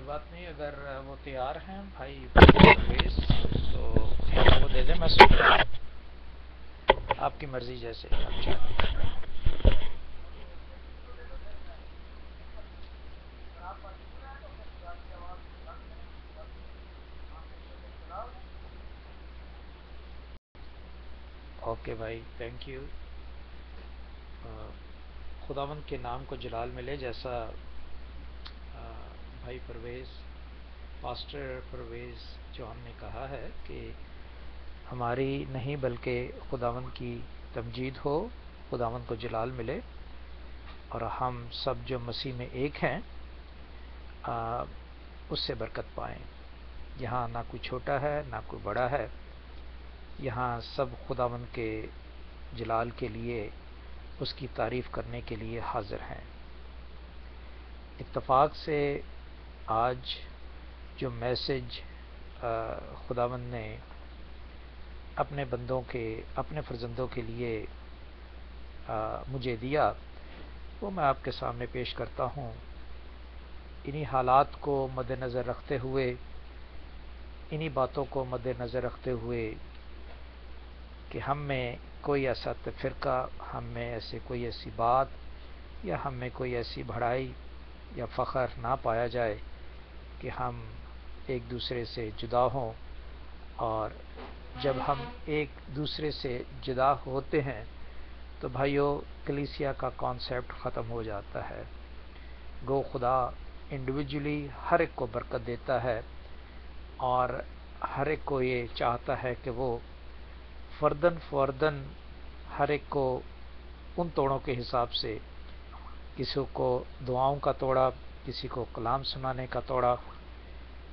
کوئی بات نہیں، اگر وہ تیار ہیں بھائی پرویز تو وہ دے دیں، میں سنتا ہوں، آپ کی مرضی جیسے آپ چاہیں۔ اوکے بھائی، تھینک یو۔ خداوند کے نام کو جلال ملے، جیسا بھائی پرویز، پاسٹر پرویز جان نے کہا ہے کہ ہماری نہیں بلکہ خداوند کی تمجید ہو، خداوند کو جلال ملے، اور ہم سب جو مسیح میں ایک ہیں اس سے برکت پائیں۔ یہاں نہ کوئی چھوٹا ہے نہ کوئی بڑا ہے، یہاں سب خداوند کے جلال کے لیے، اس کی تعریف کرنے کے لیے حاضر ہیں۔ اتفاق سے آج جو میسج خداوند نے اپنے بندوں کے، اپنے فرزندوں کے لیے مجھے دیا، وہ میں آپ کے سامنے پیش کرتا ہوں۔ انہی حالات کو مد نظر رکھتے ہوئے، انہی باتوں کو مد نظر رکھتے ہوئے کہ ہم میں کوئی ایسا تفرقہ، ہم میں کوئی ایسی بات، یا ہم میں کوئی ایسی بڑائی یا فخر نہ پایا جائے کہ ہم ایک دوسرے سے جدا ہوں۔ اور جب ہم ایک دوسرے سے جدا ہوتے ہیں تو بھائیو کلیسیا کا کانسیپٹ ختم ہو جاتا ہے۔ گو خدا انڈیویجولی ہر ایک کو برکت دیتا ہے، اور ہر ایک کو یہ چاہتا ہے کہ وہ فردن فردن ہر ایک کو ان توڑوں کے حساب سے، کسی کو دعاؤں کا توڑا، کسی کو کلام سنانے کا توڑا،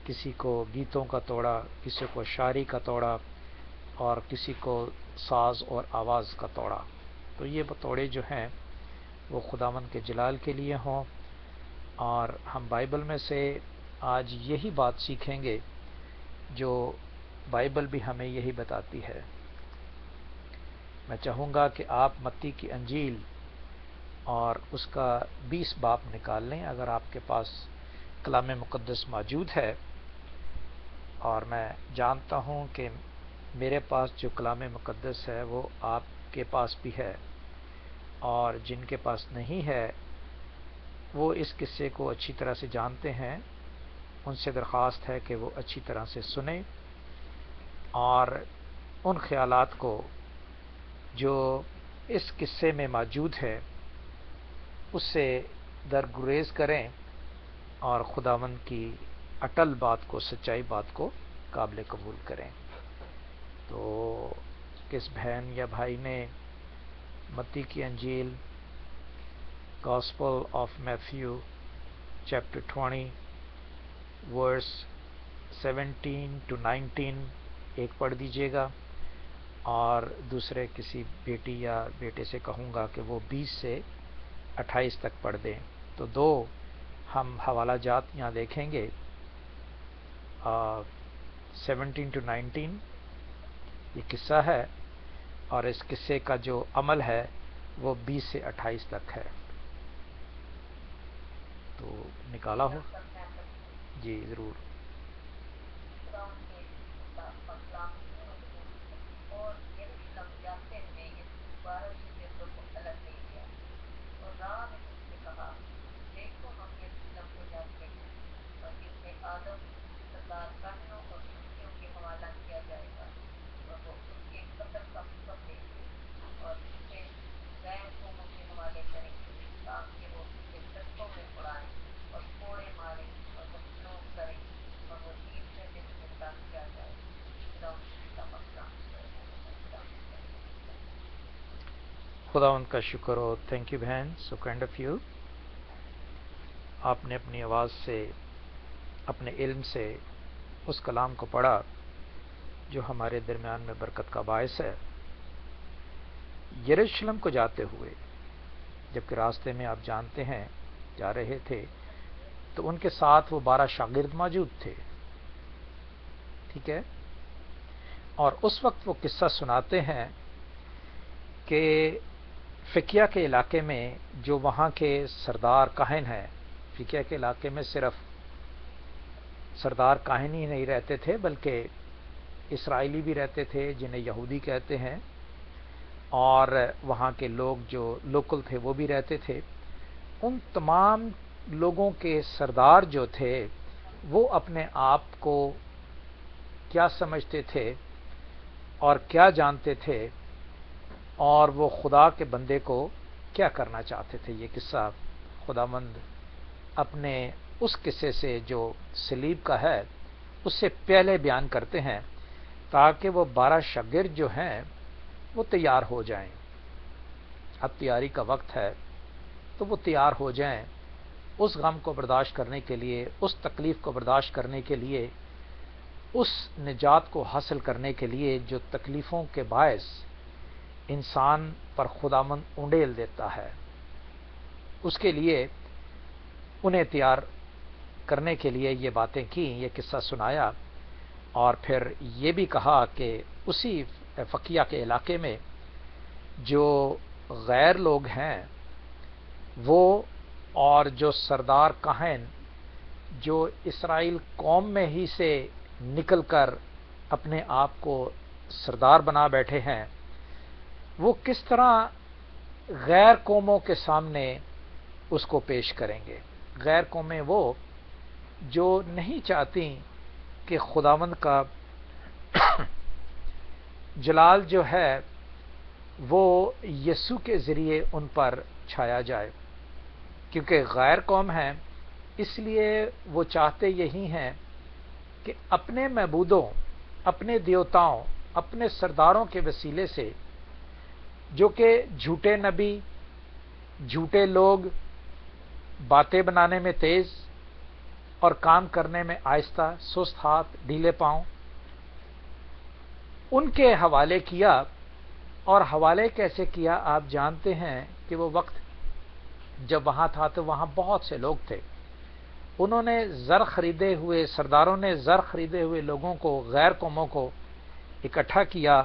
کسی کو گیتوں کا توڑا، کسی کو شاعری کا توڑا، اور کسی کو ساز اور آواز کا توڑا۔ تو یہ توڑے جو ہیں وہ خداوند کے جلال کے لیے ہوں، اور ہم بائبل میں سے آج یہی بات سیکھیں گے جو بائبل بھی ہمیں یہی بتاتی ہے۔ میں چاہوں گا کہ آپ متی کی انجیل اور اس کا 20 باب نکال لیں اگر آپ کے پاس کلام مقدس موجود ہے، اور میں جانتا ہوں کہ میرے پاس جو کلام مقدس ہے وہ آپ کے پاس بھی ہے، اور جن کے پاس نہیں ہے وہ اس قصے کو اچھی طرح سے جانتے ہیں، ان سے درخواست ہے کہ وہ اچھی طرح سے سنیں، اور ان خیالات کو جو اس قصے میں موجود ہے اس سے درگریز کریں، اور خداوند کی اٹل بات کو، سچائی بات کو قابل قبول کریں۔ تو کس بہن یا بھائی نے متی کی انجیل، gospel of Matthew chapter 20 verse 17 to 19 ایک پڑھ دیجیے گا، اور دوسرے کسی بیٹی یا بیٹے سے کہوں گا کہ وہ 20 سے 28 تک پڑھ دیں۔ تو دو ہم حوالہ جات یہاں دیکھیں گے، 17 to 19 یہ قصہ ہے، اور اس قصے کا جو عمل ہے وہ 20 سے 28 تک ہے۔ تو نکالا ہو؟ جی ضرور۔ خداوند کا شکر ہو، تھینک یو بہن، سو کائنڈ آف یو۔ آپ نے اپنی آواز سے، اپنے علم سے اس کلام کو پڑھا جو ہمارے درمیان میں برکت کا باعث ہے۔ یروشلم کو جاتے ہوئے، جبکہ راستے میں آپ جانتے ہیں جا رہے تھے، تو ان کے ساتھ وہ 12 شاگرد موجود تھے، ٹھیک ہے؟ اور اس وقت وہ قصہ سناتے ہیں کہ فکیہ کے علاقے میں جو وہاں کے سردار کاہن ہیں، فکیہ کے علاقے میں صرف سردار کاہن ہی نہیں رہتے تھے بلکہ اسرائیلی بھی رہتے تھے جنہیں یہودی کہتے ہیں، اور وہاں کے لوگ جو لوکل تھے وہ بھی رہتے تھے۔ ان تمام لوگوں کے سردار جو تھے وہ اپنے آپ کو کیا سمجھتے تھے اور کیا جانتے تھے، اور وہ خدا کے بندے کو کیا کرنا چاہتے تھے، یہ قصہ خداوند اپنے اس قصے سے جو صلیب کا ہے اس سے پہلے بیان کرتے ہیں، تاکہ وہ 12 شاگرد جو ہیں وہ تیار ہو جائیں۔ اب تیاری کا وقت ہے تو وہ تیار ہو جائیں اس غم کو برداشت کرنے کے لیے، اس تکلیف کو برداشت کرنے کے لیے، اس نجات کو حاصل کرنے کے لیے جو تکلیفوں کے باعث انسان پر خداوند انڈیل دیتا ہے، اس کے لیے انہیں تیار کرنے کے لیے یہ باتیں کی، یہ قصہ سنایا، اور پھر یہ بھی کہا کہ اسی فقیہ کے علاقے میں جو غیر لوگ ہیں وہ، اور جو سردار کاہن جو اسرائیل قوم میں ہی سے نکل کر اپنے آپ کو سردار بنا بیٹھے ہیں، وہ کس طرح غیر قوموں کے سامنے اس کو پیش کریں گے۔ غیر قومیں وہ جو نہیں چاہتی کہ خداوند کا جلال جو ہے وہ یسوع کے ذریعے ان پر چھایا جائے، کیونکہ غیر قوم ہیں، اس لیے وہ چاہتے یہی ہیں کہ اپنے معبودوں، اپنے دیوتاؤں، اپنے سرداروں کے وسیلے سے، جو کہ جھوٹے نبی، جھوٹے لوگ، باتیں بنانے میں تیز اور کام کرنے میں آہستہ، سست ہاتھ، ڈھیلے پاؤں، ان کے حوالے کیا۔ اور حوالے کیسے کیا؟ آپ جانتے ہیں کہ وہ وقت جب وہاں تھا تو وہاں بہت سے لوگ تھے، انہوں نے زر خریدے ہوئے، سرداروں نے زر خریدے ہوئے لوگوں کو، غیر قوموں کو اکٹھا کیا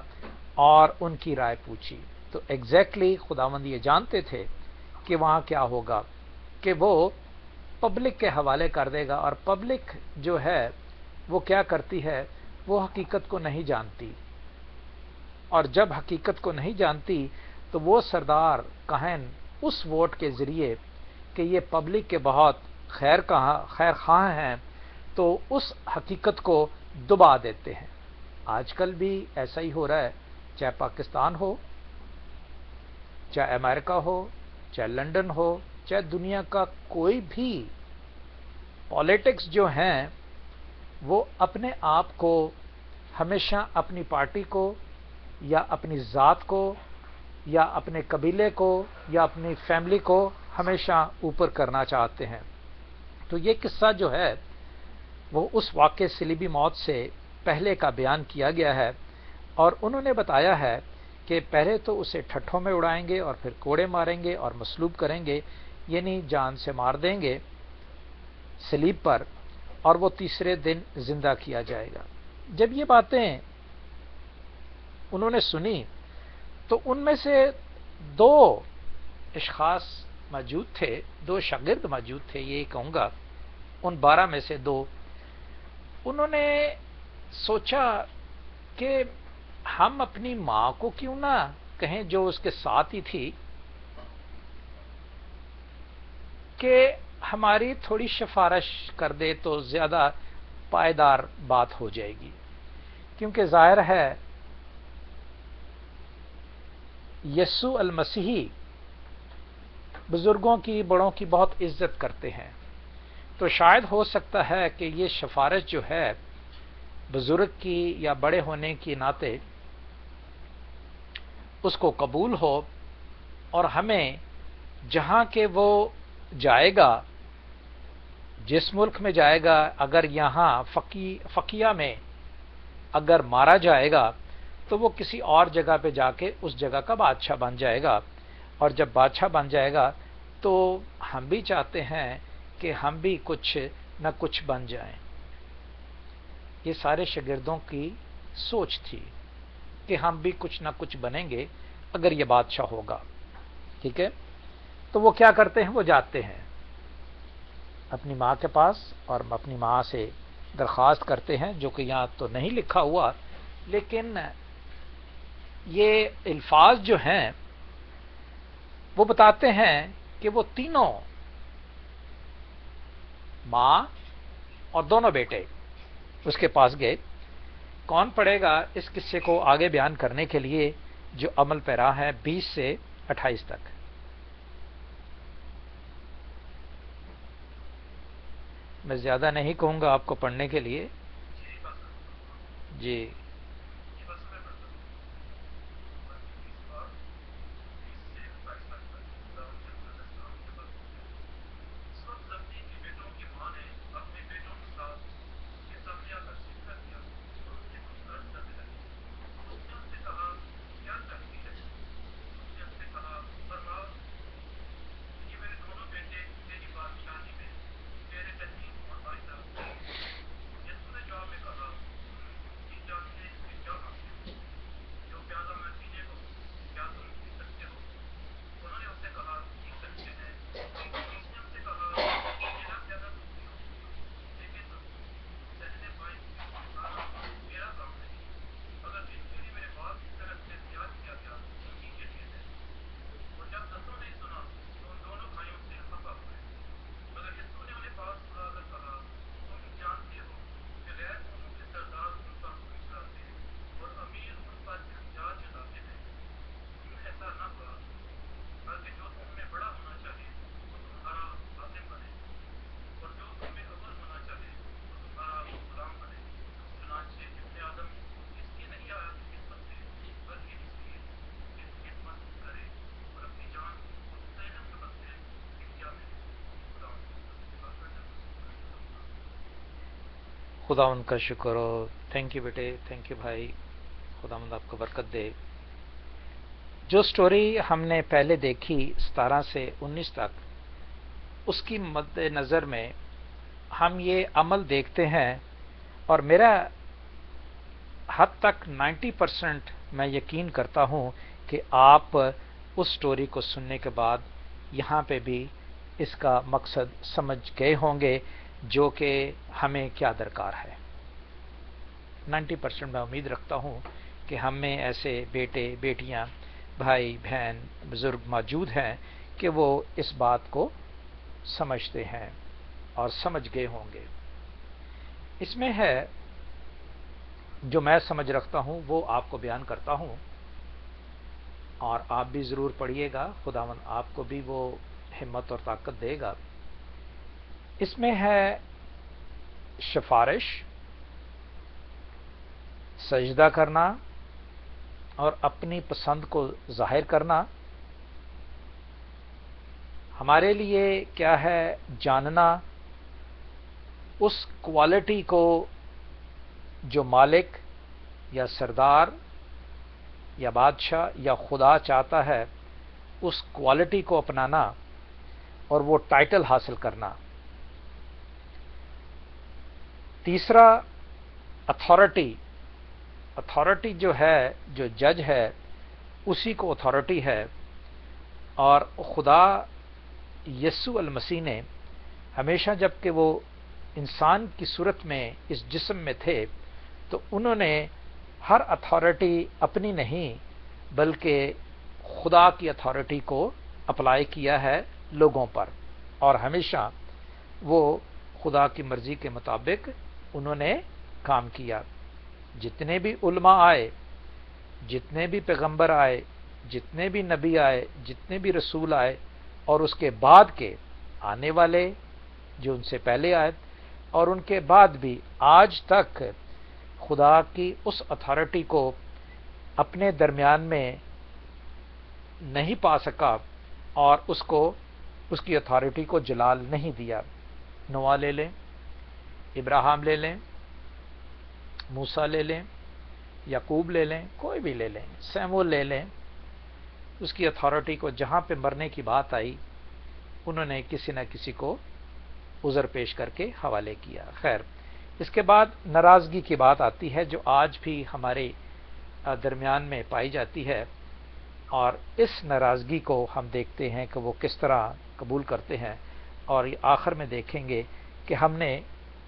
اور ان کی رائے پوچھی۔ تو ایگزیکٹلی خداوند یہ جانتے تھے کہ وہاں کیا ہوگا، کہ وہ پبلک کے حوالے کر دے گا، اور پبلک جو ہے وہ کیا کرتی ہے، وہ حقیقت کو نہیں جانتی، اور جب حقیقت کو نہیں جانتی تو وہ سردار کاہن اس ووٹ کے ذریعے کہ یہ پبلک کے بہت خیر خواہ ہیں تو اس حقیقت کو دبا دیتے ہیں۔ آج کل بھی ایسا ہی ہو رہا ہے، چاہے پاکستان ہو، چاہے امریکہ ہو، چاہے لنڈن ہو، چاہے دنیا کا کوئی بھی پالیٹکس جو ہیں وہ اپنے آپ کو ہمیشہ اپنی پارٹی کو یا اپنی ذات کو یا اپنے قبیلے کو یا اپنی فیملی کو ہمیشہ اوپر کرنا چاہتے ہیں۔ تو یہ قصہ جو ہے وہ اس واقعے صلیبی موت سے پہلے کا بیان کیا گیا ہے، اور انہوں نے بتایا ہے کہ پہلے تو اسے ٹھٹھوں میں اڑائیں گے اور پھر کوڑے ماریں گے اور مصلوب کریں گے، یعنی جان سے مار دیں گے صلیب پر، اور وہ تیسرے دن زندہ کیا جائے گا۔ جب یہ باتیں انہوں نے سنی تو ان میں سے 2 اشخاص موجود تھے، 2 شاگرد موجود تھے، یہ کہوں گا ان 12 میں سے 2، انہوں نے سوچا کہ ہم اپنی ماں کو کیوں نہ کہیں جو اس کے ساتھ ہی تھی کہ ہماری تھوڑی سفارش کر دے تو زیادہ پائیدار بات ہو جائے گی، کیونکہ ظاہر ہے یسوع المسیحی بزرگوں کی، بڑوں کی بہت عزت کرتے ہیں، تو شاید ہو سکتا ہے کہ یہ سفارش جو ہے بزرگ کی یا بڑے ہونے کی ناطے اس کو قبول ہو، اور ہمیں جہاں کہ وہ جائے گا، جس ملک میں جائے گا، اگر یہاں فقیہ میں اگر مارا جائے گا تو وہ کسی اور جگہ پہ جا کے اس جگہ کا بادشاہ بن جائے گا، اور جب بادشاہ بن جائے گا تو ہم بھی چاہتے ہیں کہ ہم بھی کچھ نہ کچھ بن جائیں۔ یہ سارے شاگردوں کی سوچ تھی کہ ہم بھی کچھ نہ کچھ بنیں گے اگر یہ بادشاہ ہوگا، ٹھیک ہے۔ تو وہ کیا کرتے ہیں، وہ جاتے ہیں اپنی ماں کے پاس اور اپنی ماں سے درخواست کرتے ہیں، جو کہ یہاں تو نہیں لکھا ہوا، لیکن یہ الفاظ جو ہیں وہ بتاتے ہیں کہ وہ تینوں ماں اور دونوں بیٹے اس کے پاس گئے۔ کون پڑھے گا اس قصے کو آگے بیان کرنے کے لیے جو عمل پیرا ہے 20 سے 28 تک؟ میں زیادہ نہیں کہوں گا آپ کو پڑھنے کے لیے۔ جی خدا ان کا شکر ہو۔ تھینک یو بیٹے، تھینک یو بھائی، خدا مند آپ کو برکت دے۔ جو سٹوری ہم نے پہلے دیکھی 17 سے 19 تک، اس کی مد نظر میں ہم یہ عمل دیکھتے ہیں، اور میرا حد تک 90% میں یقین کرتا ہوں کہ آپ اس سٹوری کو سننے کے بعد یہاں پہ بھی اس کا مقصد سمجھ گئے ہوں گے، جو کہ ہمیں کیا درکار ہے۔ 90% میں امید رکھتا ہوں کہ ہم میں ایسے بیٹے، بیٹیاں، بھائی، بہن، بزرگ موجود ہیں کہ وہ اس بات کو سمجھتے ہیں اور سمجھ گئے ہوں گے۔ اس میں ہے جو میں سمجھ رکھتا ہوں وہ آپ کو بیان کرتا ہوں، اور آپ بھی ضرور پڑھیے گا، خداوند آپ کو بھی وہ ہمت اور طاقت دے گا۔ اس میں ہے سفارش، سجدہ کرنا اور اپنی پسند کو ظاہر کرنا۔ ہمارے لیے کیا ہے جاننا اس کوالٹی کو جو مالک یا سردار یا بادشاہ یا خدا چاہتا ہے، اس کوالٹی کو اپنانا اور وہ ٹائٹل حاصل کرنا۔ تیسرا اتھارٹی، اتھارٹی جو ہے، جو جج ہے اسی کو اتھارٹی ہے، اور خدا یسوع المسیح نے ہمیشہ جب کہ وہ انسان کی صورت میں اس جسم میں تھے تو انہوں نے ہر اتھارٹی اپنی نہیں بلکہ خدا کی اتھارٹی کو اپلائی کیا ہے لوگوں پر، اور ہمیشہ وہ خدا کی مرضی کے مطابق انہوں نے کام کیا۔ جتنے بھی علماء آئے، جتنے بھی پیغمبر آئے، جتنے بھی نبی آئے، جتنے بھی رسول آئے، اور اس کے بعد کے آنے والے جو ان سے پہلے آئے، اور ان کے بعد بھی آج تک خدا کی اس اتھارٹی کو اپنے درمیان میں نہیں پا سکا، اور اس کو اس کی اتھارٹی کو جلال نہیں دیا۔ نوح لے لیں، ابراہیم لے لیں، موسیٰ لے لیں، یعقوب لے لیں، کوئی بھی لے لیں، سیموئیل لے لیں، اس کی اتھارٹی کو جہاں پہ مرنے کی بات آئی انہوں نے کسی نہ کسی کو عذر پیش کر کے حوالے کیا۔ خیر، اس کے بعد ناراضگی کی بات آتی ہے جو آج بھی ہمارے درمیان میں پائی جاتی ہے، اور اس ناراضگی کو ہم دیکھتے ہیں کہ وہ کس طرح قبول کرتے ہیں، اور آخر میں دیکھیں گے کہ ہم نے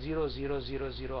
0 0 0 0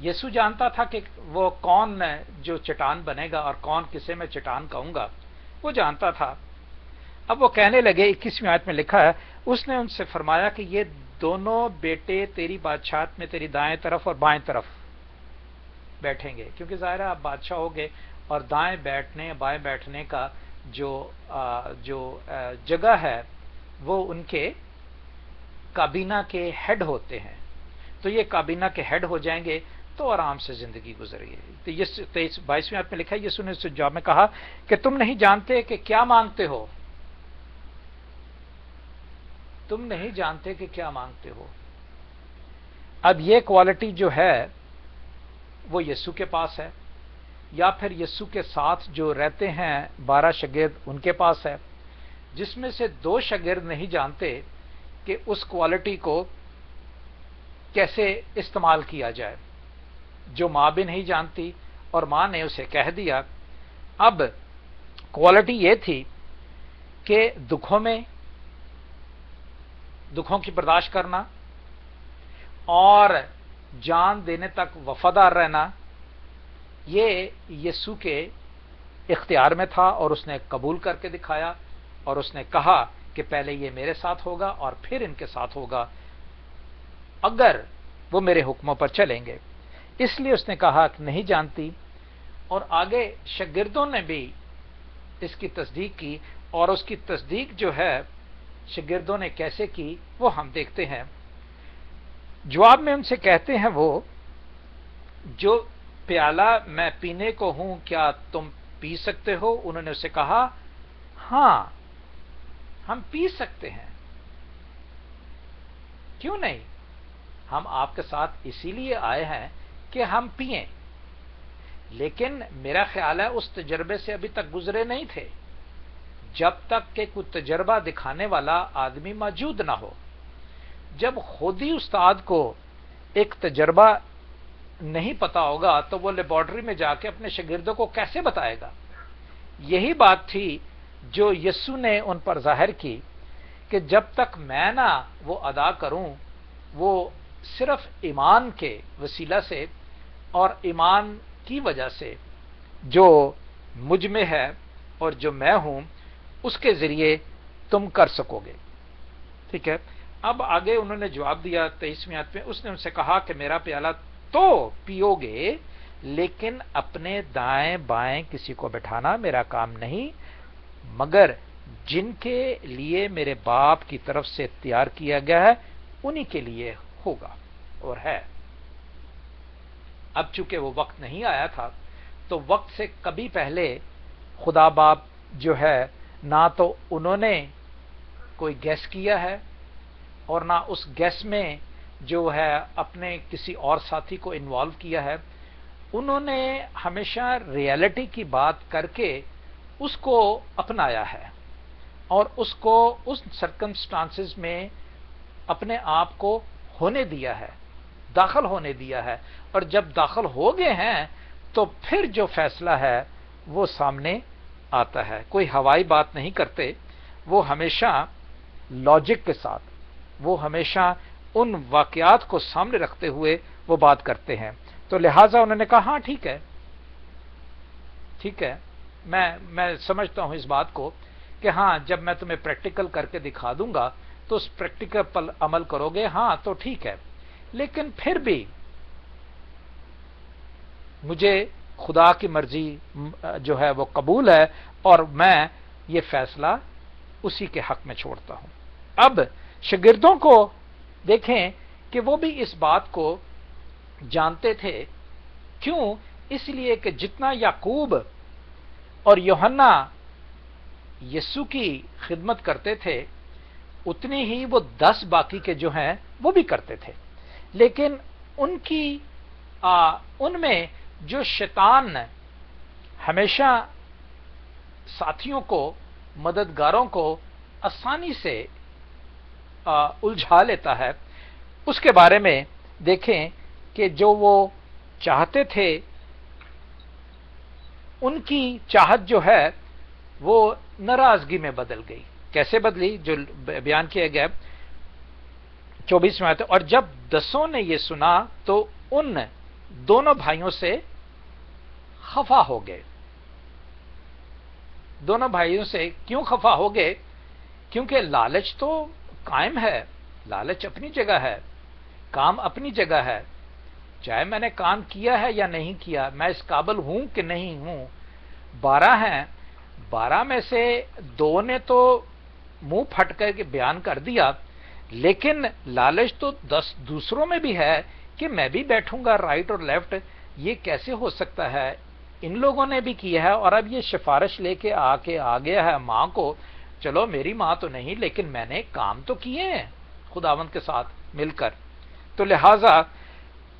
یسوع جانتا تھا کہ وہ کون جو چٹان بنے گا اور کون کسے میں چٹان کہوں گا، وہ جانتا تھا۔ اب وہ کہنے لگے، 21ویں آیت میں لکھا ہے، اس نے ان سے فرمایا کہ یہ دونوں بیٹے تیری بادشاہت میں تیری دائیں طرف اور بائیں طرف بیٹھیں گے، کیونکہ ظاہر ہے آپ بادشاہ ہوگے اور دائیں بیٹھنے بائیں بیٹھنے کا جو جگہ ہے وہ ان کے کابینہ کے ہیڈ ہوتے ہیں، تو یہ کابینہ کے ہیڈ ہو جائیں گے تو آرام سے زندگی گزرے گی۔ تو یہ 22ویں آیت میں لکھا ہے، یسوع نے اس جواب میں کہا کہ تم نہیں جانتے کہ کیا مانگتے ہو، تم نہیں جانتے کہ کیا مانگتے ہو۔ اب یہ کوالٹی جو ہے وہ یسوع کے پاس ہے، یا پھر یسوع کے ساتھ جو رہتے ہیں 12 شاگرد ان کے پاس ہے، جس میں سے 2 شاگرد نہیں جانتے کہ اس کوالٹی کو کیسے استعمال کیا جائے، جو ماں بھی نہیں جانتی اور ماں نے اسے کہہ دیا۔ اب کوالٹی یہ تھی کہ دکھوں کی برداشت کرنا اور جان دینے تک وفادار رہنا، یہ یسوع کے اختیار میں تھا اور اس نے قبول کر کے دکھایا، اور اس نے کہا کہ پہلے یہ میرے ساتھ ہوگا اور پھر ان کے ساتھ ہوگا اگر وہ میرے حکموں پر چلیں گے۔ اس لیے اس نے کہا کہ نہیں جانتی، اور آگے شاگردوں نے بھی اس کی تصدیق کی، اور اس کی تصدیق جو ہے شاگردوں نے کیسے کی وہ ہم دیکھتے ہیں۔ جواب میں ان سے کہتے ہیں وہ، جو پیالہ میں پینے کو ہوں کیا تم پی سکتے ہو؟ انہوں نے اسے کہا ہاں ہم پی سکتے ہیں، کیوں نہیں، ہم آپ کے ساتھ اسی لیے آئے ہیں کہ ہم پئیں۔ لیکن میرا خیال ہے اس تجربے سے ابھی تک گزرے نہیں تھے جب تک کہ کوئی تجربہ دکھانے والا آدمی موجود نہ ہو۔ جب خود ہی استاد کو ایک تجربہ نہیں پتا ہوگا تو وہ لیبارٹری میں جا کے اپنے شاگردوں کو کیسے بتائے گا؟ یہی بات تھی جو یسوع نے ان پر ظاہر کی کہ جب تک میں نہ وہ ادا کروں، وہ صرف ایمان کے وسیلہ سے اور ایمان کی وجہ سے جو مجھ میں ہے اور جو میں ہوں اس کے ذریعے تم کر سکو گے۔ ٹھیک ہے، اب آگے انہوں نے جواب دیا 23ویں آیت میں، اس نے ان سے کہا کہ میرا پیالہ تو پیو گے، لیکن اپنے دائیں بائیں کسی کو بٹھانا میرا کام نہیں، مگر جن کے لیے میرے باپ کی طرف سے تیار کیا گیا ہے انہی کے لیے ہوگا اور ہے۔ اب چونکہ وہ وقت نہیں آیا تھا تو وقت سے کبھی پہلے خدا باپ جو ہے نہ تو انہوں نے کوئی گیس کیا ہے اور نہ اس گیس میں جو ہے اپنے کسی اور ساتھی کو انوالو کیا ہے، انہوں نے ہمیشہ ریئلٹی کی بات کر کے اس کو اپنایا ہے اور اس کو اس سرکمسٹانسز میں اپنے آپ کو ہونے دیا ہے، داخل ہونے دیا ہے، اور جب داخل ہو گئے ہیں تو پھر جو فیصلہ ہے وہ سامنے آتا ہے۔ کوئی ہوائی بات نہیں کرتے، وہ ہمیشہ لاجک کے ساتھ، وہ ہمیشہ ان واقعات کو سامنے رکھتے ہوئے وہ بات کرتے ہیں۔ تو لہٰذا انہوں نے کہا ہاں ٹھیک ہے، ٹھیک ہے، میں سمجھتا ہوں اس بات کو کہ ہاں جب میں تمہیں پریکٹیکل کر کے دکھا دوں گا تو اس پریکٹیکل پر عمل کرو گے، ہاں تو ٹھیک ہے، لیکن پھر بھی مجھے خدا کی مرضی جو ہے وہ قبول ہے اور میں یہ فیصلہ اسی کے حق میں چھوڑتا ہوں۔ اب شاگردوں کو دیکھیں کہ وہ بھی اس بات کو جانتے تھے، کیوں؟ اس لیے کہ جتنا یعقوب اور یوحنا یسوع کی خدمت کرتے تھے اتنی ہی وہ 10 باقی کے جو ہیں وہ بھی کرتے تھے، لیکن ان میں جو شیطان ہمیشہ ساتھیوں کو، مددگاروں کو آسانی سے الجھا لیتا ہے، اس کے بارے میں دیکھیں کہ جو وہ چاہتے تھے ان کی چاہت جو ہے وہ ناراضگی میں بدل گئی۔ کیسے بدلی؟ جو بیان کیا گیا 24 میں آتا ہے، اور جب 10 نے یہ سنا تو ان دونوں بھائیوں سے خفا ہو گئے. دونوں بھائیوں سے کیوں خفا ہو گئے؟ کیونکہ لالچ تو قائم ہے، لالچ اپنی جگہ ہے، کام اپنی جگہ ہے. چاہے میں نے کام کیا ہے یا نہیں کیا، میں اس قابل ہوں کہ نہیں ہوں. 12 ہیں، 12 میں سے 2 نے تو منہ پھٹ کر کے بیان کر دیا، لیکن لالچ تو 10 دوسروں میں بھی ہے کہ میں بھی بیٹھوں گا رائٹ اور لیفٹ. یہ کیسے ہو سکتا ہے؟ ان لوگوں نے بھی کیا ہے، اور اب یہ سفارش لے کے آ گیا ہے ماں کو. چلو میری ماں تو نہیں، لیکن میں نے کام تو کیے ہیں خداوند کے ساتھ مل کر. تو لہذا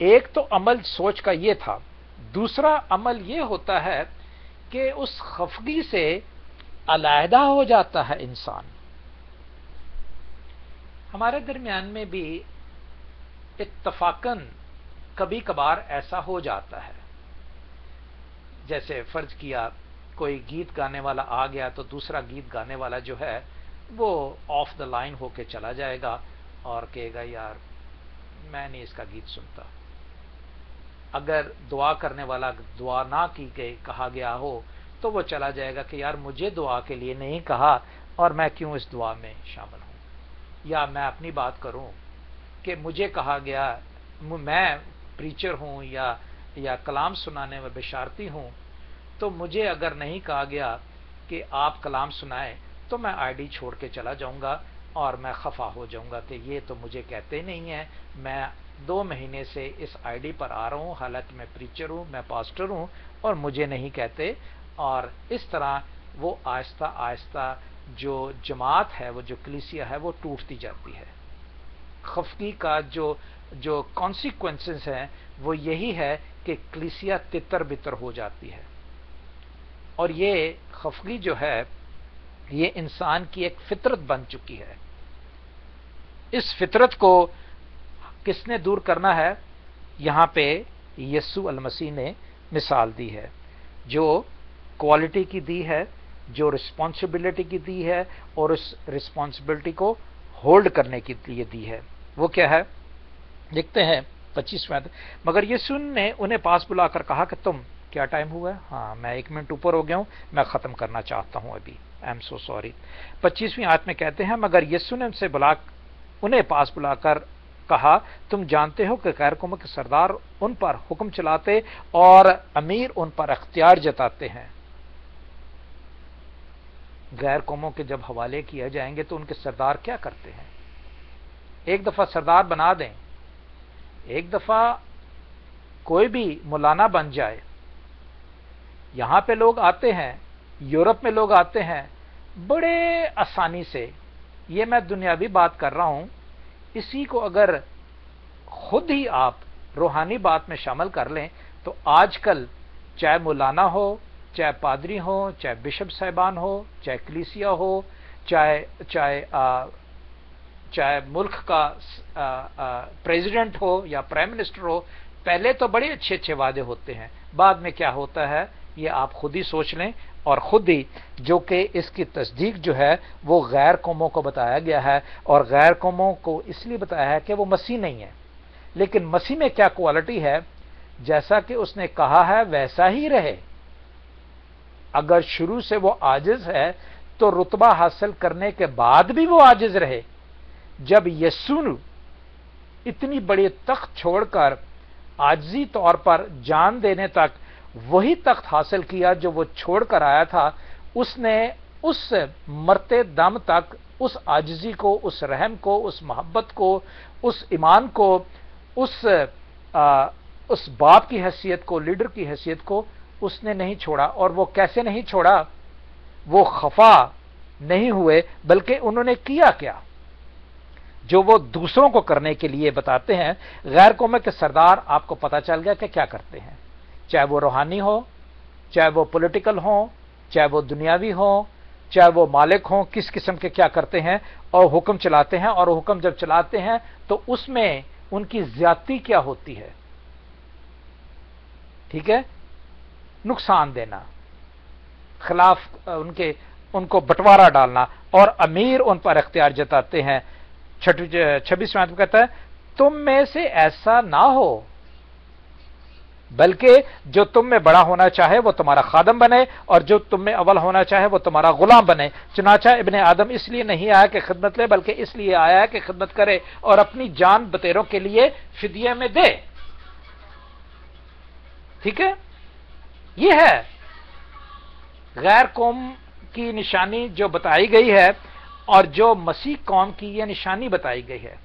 ایک تو عمل سوچ کا یہ تھا. دوسرا عمل یہ ہوتا ہے کہ اس خفگی سے علیحدہ ہو جاتا ہے انسان. ہمارے درمیان میں بھی اتفاقاً کبھی کبھار ایسا ہو جاتا ہے. جیسے فرض کیا کوئی گیت گانے والا آ گیا تو دوسرا گیت گانے والا جو ہے وہ آف دا لائن ہو کے چلا جائے گا اور کہے گا یار میں نہیں اس کا گیت سنتا. اگر دعا کرنے والا دعا نہ کی گئی کہا گیا ہو تو وہ چلا جائے گا کہ یار مجھے دعا کے لیے نہیں کہا اور میں کیوں اس دعا میں شامل ہوں. یا میں اپنی بات کروں کہ مجھے کہا گیا، میں پریچر ہوں یا کلام سنانے میں بشارتی ہوں، تو مجھے اگر نہیں کہا گیا کہ آپ کلام سنائیں تو میں آئی ڈی چھوڑ کے چلا جاؤں گا اور میں خفا ہو جاؤں گا کہ یہ تو مجھے کہتے نہیں ہیں. میں 2 مہینے سے اس آئی ڈی پر آ رہا ہوں، حالانکہ میں پریچر ہوں، میں پاسٹر ہوں، اور مجھے نہیں کہتے. اور اس طرح وہ آہستہ آہستہ جو جماعت ہے، وہ جو کلیسیا ہے، وہ ٹوٹتی جاتی ہے. خفگی کا جو کانسیکوینسز ہیں وہ یہی ہے کہ کلیسیا تتر بتر ہو جاتی ہے. اور یہ خفگی جو ہے یہ انسان کی ایک فطرت بن چکی ہے. اس فطرت کو کس نے دور کرنا ہے؟ یہاں پہ یسوع المسیح نے مثال دی ہے، جو کوالٹی کی دی ہے، جو رسپانسبلٹی کی دی ہے، اور اس رسپانسبلٹی کو ہولڈ کرنے کے لیے دی ہے. وہ کیا ہے؟ لکھتے ہیں 25ویں. مگر یسوع نے انہیں پاس بلا کر کہا کہ تم کیا ٹائم ہوا ہے؟ ہاں میں 1 منٹ اوپر ہو گیا ہوں، میں ختم کرنا چاہتا ہوں ابھی. I am so sorry. 25ویں آیت میں کہتے ہیں مگر یسوع نے انہیں پاس بلا کر کہا تم جانتے ہو کہ غیر قوموں کے سردار ان پر حکم چلاتے اور امیر ان پر اختیار جتاتے ہیں. غیر قوموں کے جب حوالے کیا جائیں گے تو ان کے سردار کیا کرتے ہیں؟ ایک دفعہ سردار بنا دیں، ایک دفعہ کوئی بھی مولانا بن جائے. یہاں پہ لوگ آتے ہیں، یورپ میں لوگ آتے ہیں بڑے آسانی سے. یہ میں دنیاوی بات کر رہا ہوں. اسی کو اگر خود ہی آپ روحانی بات میں شامل کر لیں تو آج کل چاہے مولانا ہو، چاہے پادری ہو، چاہے بشپ صاحبان ہو، چاہے کلیسیا ہو، چاہے ملک کا پریزیڈنٹ ہو یا پرائم منسٹر ہو، پہلے تو بڑے اچھے اچھے وعدے ہوتے ہیں، بعد میں کیا ہوتا ہے یہ آپ خود ہی سوچ لیں. اور خود ہی جو کہ اس کی تصدیق جو ہے وہ غیر قوموں کو بتایا گیا ہے، اور غیر قوموں کو اس لیے بتایا ہے کہ وہ مسیح نہیں ہے. لیکن مسیح میں کیا کوالٹی ہے؟ جیسا کہ اس نے کہا ہے ویسا ہی رہے. اگر شروع سے وہ عاجز ہے تو رتبہ حاصل کرنے کے بعد بھی وہ عاجز رہے. جب یسوع اتنی بڑی تخت چھوڑ کر عاجزی طور پر جان دینے تک وہی تخت حاصل کیا جو وہ چھوڑ کر آیا تھا، اس نے اس مرتے دم تک اس عاجزی کو، اس رحم کو، اس محبت کو، اس ایمان کو، اس باپ کی حیثیت کو، لیڈر کی حیثیت کو اس نے نہیں چھوڑا. اور وہ کیسے نہیں چھوڑا؟ وہ خفا نہیں ہوئے، بلکہ انہوں نے کیا کیا جو وہ دوسروں کو کرنے کے لیے بتاتے ہیں. غیر قوموں کے سردار آپ کو پتا چل گیا کہ کیا کرتے ہیں، چاہے وہ روحانی ہو، چاہے وہ پولیٹیکل ہوں، چاہے وہ دنیاوی ہوں، چاہے وہ مالک ہوں، کس قسم کے کیا کرتے ہیں اور حکم چلاتے ہیں. اور حکم جب چلاتے ہیں تو اس میں ان کی زیادتی کیا ہوتی ہے؟ ٹھیک ہے، نقصان دینا، خلاف ان کو بٹوارا ڈالنا، اور امیر ان پر اختیار جتاتے ہیں. 26 میں کہتا ہے تم میں سے ایسا نہ ہو بلکہ جو تم میں بڑا ہونا چاہے وہ تمہارا خادم بنے، اور جو تم میں اول ہونا چاہے وہ تمہارا غلام بنے۔ چنانچہ ابن آدم اس لیے نہیں آیا کہ خدمت لے، بلکہ اس لیے آیا ہے کہ خدمت کرے اور اپنی جان بتیروں کے لیے فدیے میں دے۔ ٹھیک ہے، یہ ہے غیر قوم کی نشانی جو بتائی گئی ہے، اور جو مسیح قوم کی یہ نشانی بتائی گئی ہے۔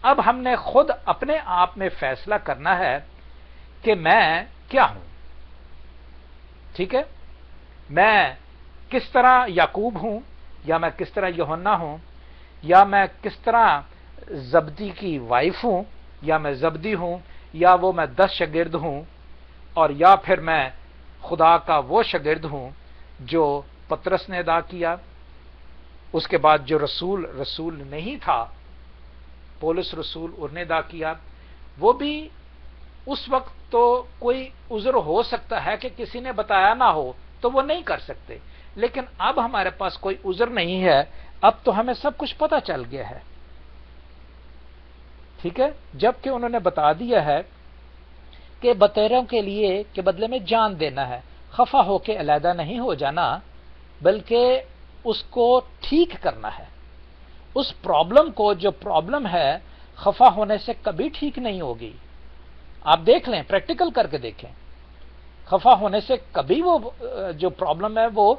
اب ہم نے خود اپنے آپ میں فیصلہ کرنا ہے کہ میں کیا ہوں۔ ٹھیک ہے، میں کس طرح یعقوب ہوں، یا میں کس طرح یوحنا ہوں، یا میں کس طرح زبدی کی وائف ہوں، یا میں زبدی ہوں، یا وہ میں 10 شاگرد ہوں، اور یا پھر میں خدا کا وہ شاگرد ہوں جو پطرس نے ادا کیا، اس کے بعد جو رسول نہیں تھا، پولس رسول انہوں نے ادا کیا۔ وہ بھی اس وقت تو کوئی عذر ہو سکتا ہے کہ کسی نے بتایا نہ ہو تو وہ نہیں کر سکتے، لیکن اب ہمارے پاس کوئی عذر نہیں ہے، اب تو ہمیں سب کچھ پتہ چل گیا ہے۔ ٹھیک ہے، جبکہ انہوں نے بتا دیا ہے کہ بتیروں کے لیے کے بدلے میں جان دینا ہے، خفا ہو کے علیحدہ نہیں ہو جانا، بلکہ اس کو ٹھیک کرنا ہے۔ اس پرابلم کو، جو پرابلم ہے، خفا ہونے سے کبھی ٹھیک نہیں ہوگی۔ آپ دیکھ لیں، پریکٹیکل کر کے دیکھیں، خفا ہونے سے کبھی وہ جو پرابلم ہے وہ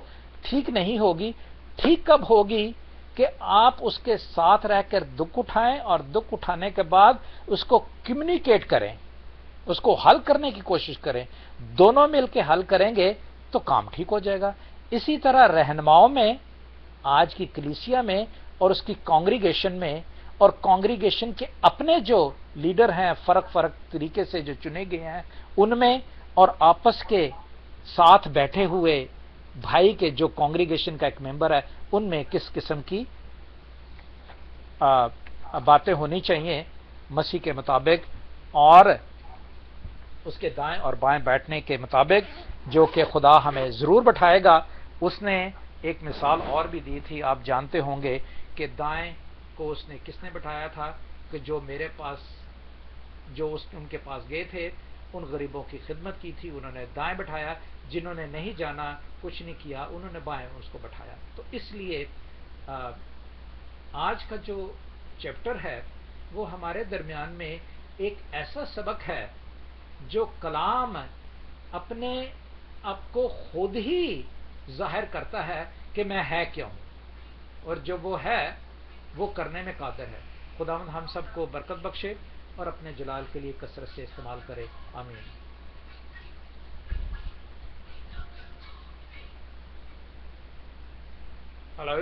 ٹھیک نہیں ہوگی۔ ٹھیک کب ہوگی؟ کہ آپ اس کے ساتھ رہ کر دکھ اٹھائیں، اور دکھ اٹھانے کے بعد اس کو کمیونیکیٹ کریں، اس کو حل کرنے کی کوشش کریں۔ دونوں مل کے حل کریں گے تو کام ٹھیک ہو جائے گا۔ اسی طرح رہنماؤں میں، آج کی کلیسیا میں اور اس کی کانگریگیشن میں، اور کانگریگیشن کے اپنے جو لیڈر ہیں فرق طریقے سے جو چنے گئے ہیں ان میں، اور آپس کے ساتھ بیٹھے ہوئے بھائی کے جو کانگریگیشن کا ایک ممبر ہے، ان میں کس قسم کی باتیں ہونی چاہیے مسیح کے مطابق، اور اس کے دائیں اور بائیں بیٹھنے کے مطابق، جو کہ خدا ہمیں ضرور بٹھائے گا۔ اس نے ایک مثال اور بھی دی تھی، آپ جانتے ہوں گے کہ دائیں کو اس نے کس نے بٹھایا تھا؟ کہ جو میرے پاس، جو ان کے پاس گئے تھے، ان غریبوں کی خدمت کی تھی، انہوں نے دائیں بٹھایا۔ جنہوں نے نہیں جانا، کچھ نہیں کیا، انہوں نے بائیں اس کو بٹھایا۔ تو اس لیے آج کا جو چیپٹر ہے وہ ہمارے درمیان میں ایک ایسا سبق ہے جو کلام اپنے آپ کو خود ہی ظاہر کرتا ہے کہ میں ہے کیا ہوں، اور جو وہ ہے وہ کرنے میں قادر ہے۔ خداوند ہم سب کو برکت بخشے اور اپنے جلال کے لیے کثرت سے استعمال کرے، آمین۔ ہلو،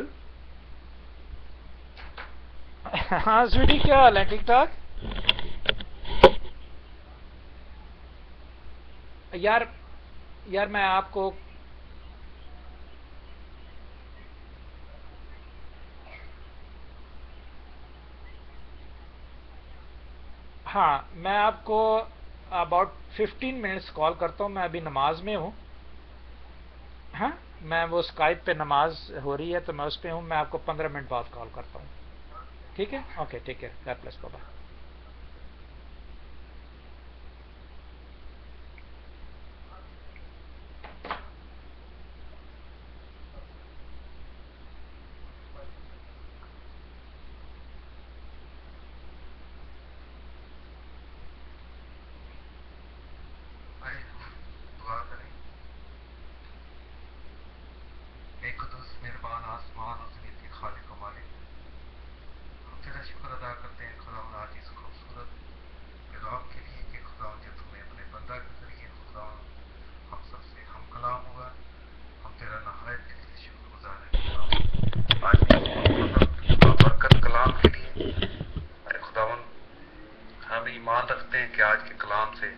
ہاں سویٹی، کیا حال ہے؟ ٹھیک ٹھاک؟ یار میں آپ کو ہاں، میں آپ کو اباؤٹ 15 منٹس کال کرتا ہوں، میں ابھی نماز میں ہوں۔ ہاں، میں وہ اسکائپ پہ نماز ہو رہی ہے تو میں اس پہ ہوں، میں آپ کو 15 منٹ بعد کال کرتا ہوں۔ ٹھیک ہے، اوکے، ٹھیک ہے، گاڈ بلیس، بائے بائے۔ ایمان رکھتے ہیں کہ آج کے کلام سے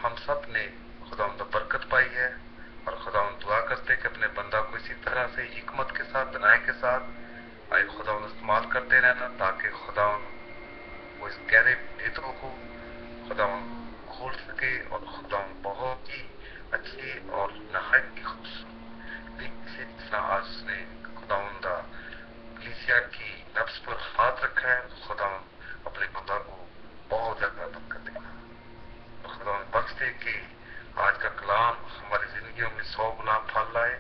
ہم سب نے خداوند برکت پائی ہے، اور خداوند دعا کرتے ہیں کہ اپنے بندہ کو اسی طرح سے حکمت کے ساتھ، بنائے کے ساتھ آئے خداوند استعمال کرتے رہنا، تاکہ خداوند وہ اس گہرے بھیتروں کو خداوند کھول سکے، اور خداوند بہت ہی اچھی اور نہایت کی خوبصورت طریقے سے جس طرح آج اس نے خداوند کلیسیا کی نفس پر ہاتھ رکھا ہے، خداوند اپنے بندہ کو بہت زیادہ برکت دے، خداوند بخش دے کہ زندگیوں میں 100 گنا پھل لائے